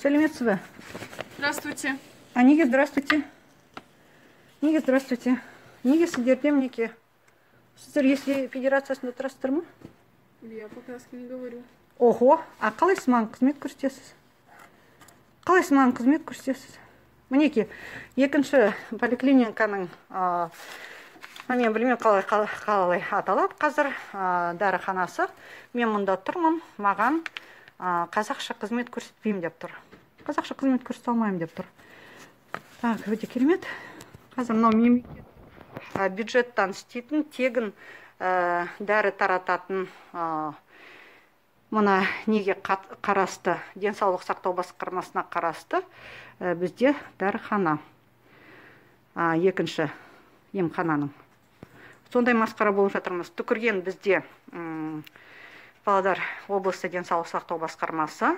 Сәлеметсіз бе? Здравствуйте. Неге здравствуйте? Неге здравствуйте? Неге сіздерде мінеке? Сіздер если федерациясында тұрасыздар ма? Я пока с кем не говорю. Ого, қалайсыз маған қызмет көрсетесіз? Қалайсыз маған қызмет көрсетесіз? Мінеке, екінші поликлиниканың, мен білмеймін қалай аталады қазір, дәріханасы. Мен мұнда тұрмын, маған қазақша қызмет көрсетпеймін деп тұр. Қазақша қызмет көрсете алмаймын деп тұр. Так, өте керемет. Қазір мынау мемлекет бюджеттан істейтін, тегін дәрі тарататын мұна неге қарасты, денсаулық сақтау басқармасына қарасты бізде дәріхана. Екінші емхананың. Сондай масқара болып жатырмыз. Түкірген бізде Павлодар облысы денсаулық сақтау басқармасы